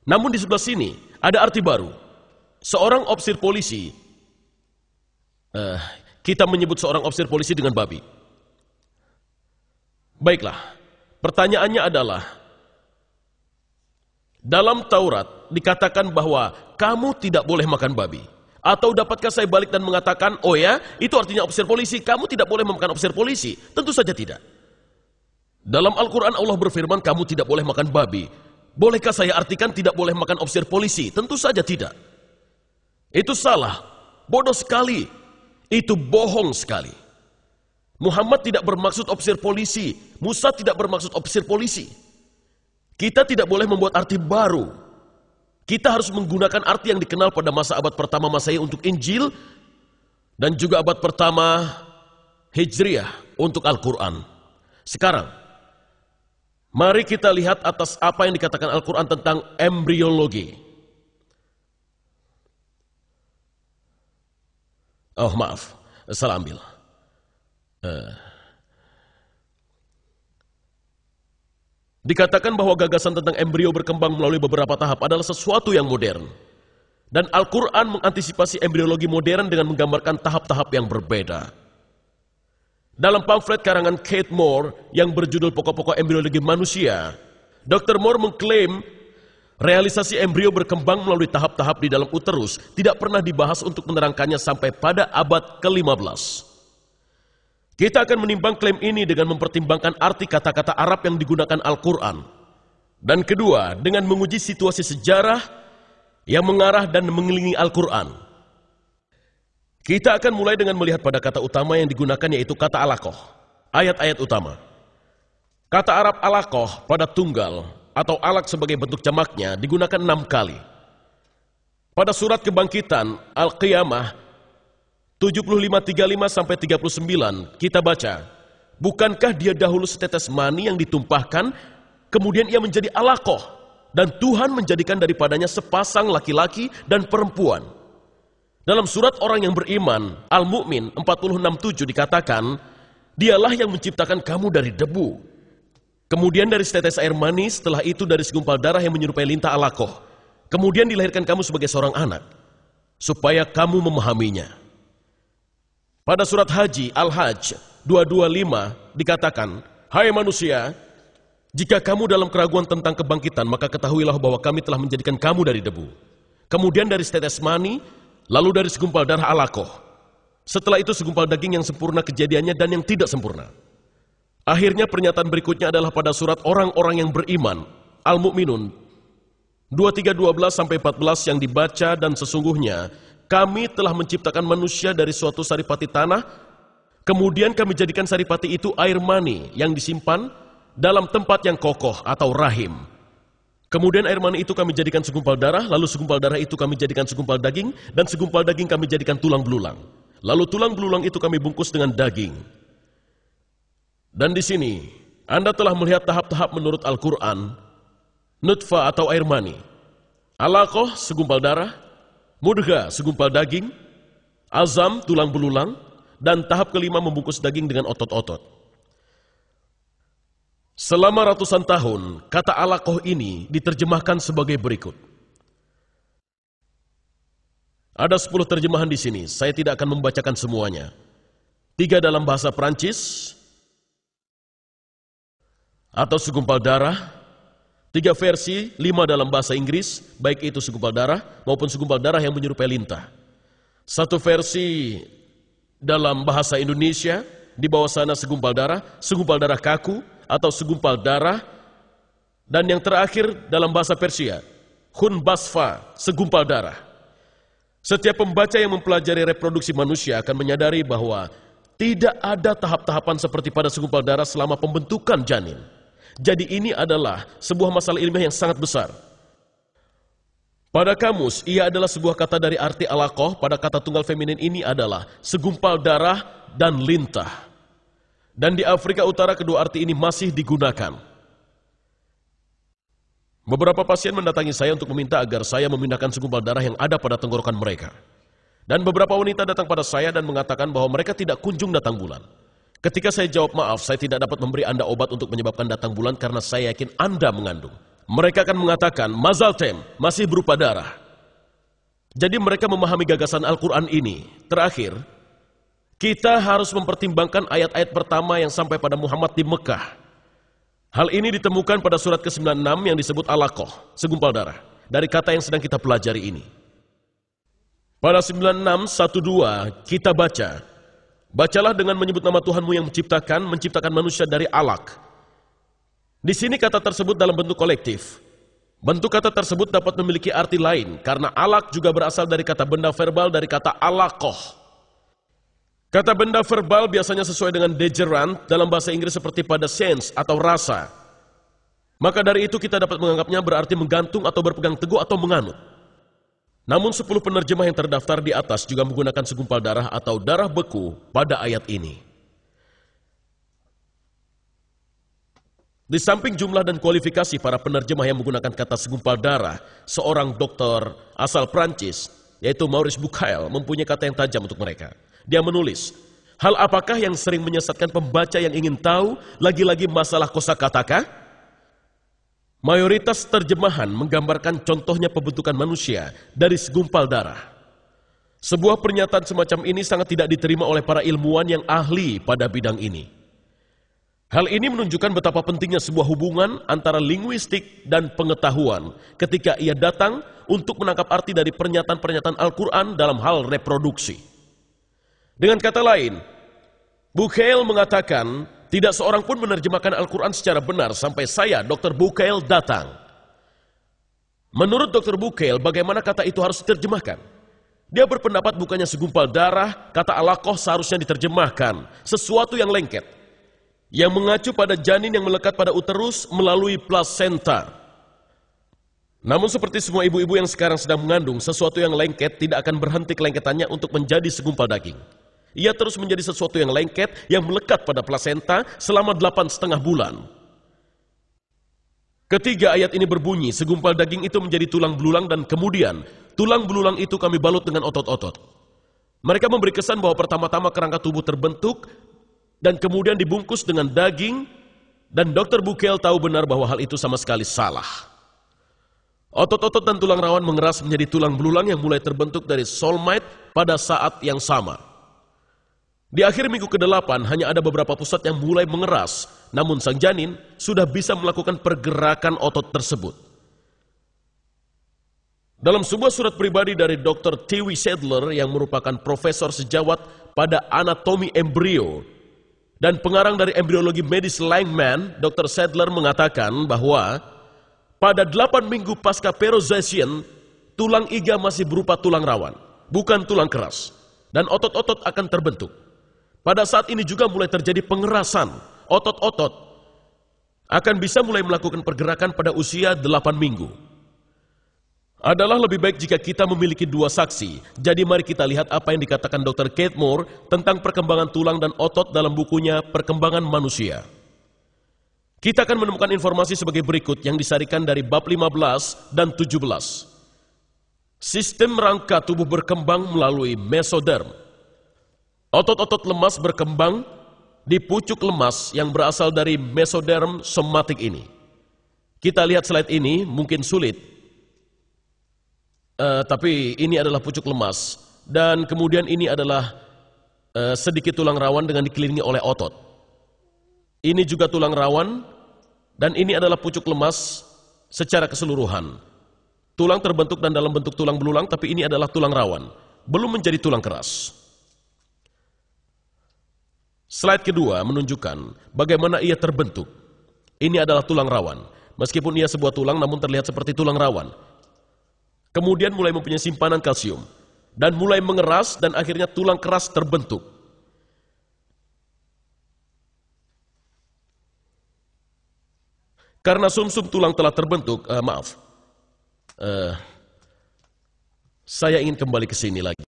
Namun di sebelah sini ada arti baru. Seorang ofisir polisi, kita menyebut seorang ofisir polisi dengan babi. Baiklah, pertanyaannya adalah, dalam Taurat dikatakan bahwa kamu tidak boleh makan babi. Atau dapatkah saya balik dan mengatakan, oh ya, itu artinya ofisir polisi, kamu tidak boleh memakan ofisir polisi? Tentu saja tidak. Dalam Al-Quran Allah berfirman, kamu tidak boleh makan babi. Bolehkah saya artikan tidak boleh makan ofisir polisi? Tentu saja tidak. Itu salah, bodoh sekali, itu bohong sekali. Muhammad tidak bermaksud ofisir polisi, Musa tidak bermaksud ofisir polisi. Kita tidak boleh membuat arti baru. Kita harus menggunakan arti yang dikenal pada masa abad pertama Masehi untuk Injil dan juga abad pertama Hijriah untuk Al-Quran. Sekarang, mari kita lihat atas apa yang dikatakan Al-Quran tentang embriologi. Oh maaf, salah ambil. Dikatakan bahwa gagasan tentang embrio berkembang melalui beberapa tahap adalah sesuatu yang modern. Dan Al-Quran mengantisipasi embriologi modern dengan menggambarkan tahap-tahap yang berbeda. Dalam pamflet karangan Kate Moore yang berjudul Pokok-pokok Embriologi Manusia, Dr. Moore mengklaim realisasi embrio berkembang melalui tahap-tahap di dalam uterus tidak pernah dibahas untuk menerangkannya sampai pada abad ke-15. Kita akan menimbang klaim ini dengan mempertimbangkan arti kata-kata Arab yang digunakan Al-Quran. Dan kedua, dengan menguji situasi sejarah yang mengarah dan mengelilingi Al-Quran. Kita akan mulai dengan melihat pada kata utama yang digunakan, yaitu kata alaqah. Ayat-ayat utama. Kata Arab alaqah pada tunggal atau alaq sebagai bentuk jamaknya digunakan 6 kali. Pada surat Kebangkitan Al-Qiyamah 75:35-39 kita baca, bukankah dia dahulu setetes mani yang ditumpahkan, kemudian ia menjadi alaqah, dan Tuhan menjadikan daripadanya sepasang laki-laki dan perempuan. Dalam surat orang yang beriman, Al-Mu'min 46:7 dikatakan, dialah yang menciptakan kamu dari debu. Kemudian dari setetes air mani, setelah itu dari segumpal darah yang menyerupai lintah alaqah. Kemudian dilahirkan kamu sebagai seorang anak, supaya kamu memahaminya. Pada surat Haji, Al-Hajj 225 dikatakan, hai manusia, jika kamu dalam keraguan tentang kebangkitan, maka ketahuilah bahwa kami telah menjadikan kamu dari debu. Kemudian dari setetes mani, lalu dari segumpal darah alaqah. Setelah itu segumpal daging yang sempurna kejadiannya dan yang tidak sempurna. Akhirnya pernyataan berikutnya adalah pada surat orang-orang yang beriman, Al-Mu'minun 23:12-14 yang dibaca, dan sesungguhnya kami telah menciptakan manusia dari suatu saripati tanah, kemudian kami jadikan saripati itu air mani yang disimpan dalam tempat yang kokoh atau rahim. Kemudian air mani itu kami jadikan segumpal darah, lalu segumpal darah itu kami jadikan segumpal daging, dan segumpal daging kami jadikan tulang belulang. Lalu tulang belulang itu kami bungkus dengan daging. Dan di sini, Anda telah melihat tahap-tahap menurut Al-Quran, nutfah atau air mani, alaqah segumpal darah, mudghah segumpal daging, azam tulang belulang, dan tahap kelima membungkus daging dengan otot-otot. Selama ratusan tahun, kata alaqah ini diterjemahkan sebagai berikut. Ada 10 terjemahan di sini, saya tidak akan membacakan semuanya. 3 dalam bahasa Prancis, atau segumpal darah, 3 versi, 5 dalam bahasa Inggris, baik itu segumpal darah maupun segumpal darah yang menyerupai lintah. 1 versi dalam bahasa Indonesia, di bawah sana segumpal darah kaku atau segumpal darah, dan yang terakhir dalam bahasa Persia, khun basfa, segumpal darah. Setiap pembaca yang mempelajari reproduksi manusia akan menyadari bahwa tidak ada tahap-tahapan seperti pada segumpal darah selama pembentukan janin. Jadi ini adalah sebuah masalah ilmiah yang sangat besar. Pada kamus, ia adalah sebuah kata dari arti alaqah. Pada kata tunggal feminin ini adalah segumpal darah dan lintah. Dan di Afrika Utara kedua arti ini masih digunakan. Beberapa pasien mendatangi saya untuk meminta agar saya memindahkan segumpal darah yang ada pada tenggorokan mereka. Dan beberapa wanita datang pada saya dan mengatakan bahwa mereka tidak kunjung datang bulan. Ketika saya jawab, maaf, saya tidak dapat memberi Anda obat untuk menyebabkan datang bulan karena saya yakin Anda mengandung. mereka akan mengatakan, Mazaltem, masih berupa darah. Jadi mereka memahami gagasan Al-Quran ini. Terakhir, kita harus mempertimbangkan ayat-ayat pertama yang sampai pada Muhammad di Mekah. Hal ini ditemukan pada surat ke-96 yang disebut Alaqah, segumpal darah, dari kata yang sedang kita pelajari ini. Pada 96:12 kita baca, bacalah dengan menyebut nama Tuhanmu yang menciptakan manusia dari alaq. Di sini kata tersebut dalam bentuk kolektif. Bentuk kata tersebut dapat memiliki arti lain, karena alaq juga berasal dari kata benda verbal dari kata alaqah. Kata benda verbal biasanya sesuai dengan degerant dalam bahasa Inggris seperti pada sense atau rasa. Maka dari itu kita dapat menganggapnya berarti menggantung atau berpegang teguh atau menganut. Namun 10 penerjemah yang terdaftar di atas juga menggunakan segumpal darah atau darah beku pada ayat ini. Di samping jumlah dan kualifikasi para penerjemah yang menggunakan kata segumpal darah, seorang dokter asal Prancis, yaitu Maurice Bucaille, mempunyai kata yang tajam untuk mereka. Dia menulis, hal apakah yang sering menyesatkan pembaca yang ingin tahu, lagi-lagi masalah kosakata? Mayoritas terjemahan menggambarkan contohnya pembentukan manusia dari segumpal darah. Sebuah pernyataan semacam ini sangat tidak diterima oleh para ilmuwan yang ahli pada bidang ini. Hal ini menunjukkan betapa pentingnya sebuah hubungan antara linguistik dan pengetahuan ketika ia datang untuk menangkap arti dari pernyataan-pernyataan Al-Quran dalam hal reproduksi. Dengan kata lain, Bucaille mengatakan, tidak seorang pun menerjemahkan Al-Quran secara benar sampai saya, Dr. Bucaille, datang. Menurut Dr. Bucaille, bagaimana kata itu harus diterjemahkan? Dia berpendapat bukannya segumpal darah, kata alaqah seharusnya diterjemahkan, sesuatu yang lengket, yang mengacu pada janin yang melekat pada uterus melalui plasenta. Namun seperti semua ibu-ibu yang sekarang sedang mengandung, sesuatu yang lengket tidak akan berhenti kelengketannya untuk menjadi segumpal daging. Ia terus menjadi sesuatu yang lengket yang melekat pada plasenta selama 8,5 bulan. Ketiga ayat ini berbunyi, segumpal daging itu menjadi tulang belulang dan kemudian tulang belulang itu kami balut dengan otot-otot. Mereka memberi kesan bahwa pertama-tama kerangka tubuh terbentuk dan kemudian dibungkus dengan daging, dan Dr. Bucaille tahu benar bahwa hal itu sama sekali salah. Otot-otot dan tulang rawan mengeras menjadi tulang belulang yang mulai terbentuk dari soulmate pada saat yang sama. Di akhir minggu ke-8 hanya ada beberapa pusat yang mulai mengeras, namun sang janin sudah bisa melakukan pergerakan otot tersebut. Dalam sebuah surat pribadi dari Dr. T.W. Sadler yang merupakan profesor sejawat pada anatomi embrio dan pengarang dari embriologi medis Langman, Dr. Sadler mengatakan bahwa pada 8 minggu pasca peroxation, tulang iga masih berupa tulang rawan, bukan tulang keras, dan otot-otot akan terbentuk. Pada saat ini juga mulai terjadi pengerasan, otot-otot akan bisa mulai melakukan pergerakan pada usia 8 minggu. Adalah lebih baik jika kita memiliki 2 saksi. Jadi mari kita lihat apa yang dikatakan Dr. Kate Moore tentang perkembangan tulang dan otot dalam bukunya Perkembangan Manusia. Kita akan menemukan informasi sebagai berikut yang disarikan dari bab 15 dan 17. Sistem rangka tubuh berkembang melalui mesoderm. Otot-otot lemas berkembang di pucuk lemas yang berasal dari mesoderm somatik ini. Kita lihat slide ini, mungkin sulit. Tapi ini adalah pucuk lemas. Dan kemudian ini adalah sedikit tulang rawan dengan dikelilingi oleh otot. Ini juga tulang rawan. Dan ini adalah pucuk lemas secara keseluruhan. Tulang terbentuk dan dalam bentuk tulang belulang, tapi ini adalah tulang rawan. Belum menjadi tulang keras. Slide kedua menunjukkan bagaimana ia terbentuk. Ini adalah tulang rawan. Meskipun ia sebuah tulang, namun terlihat seperti tulang rawan. Kemudian mulai mempunyai simpanan kalsium. Dan mulai mengeras dan akhirnya tulang keras terbentuk. Karena sumsum tulang telah terbentuk, saya ingin kembali ke sini lagi.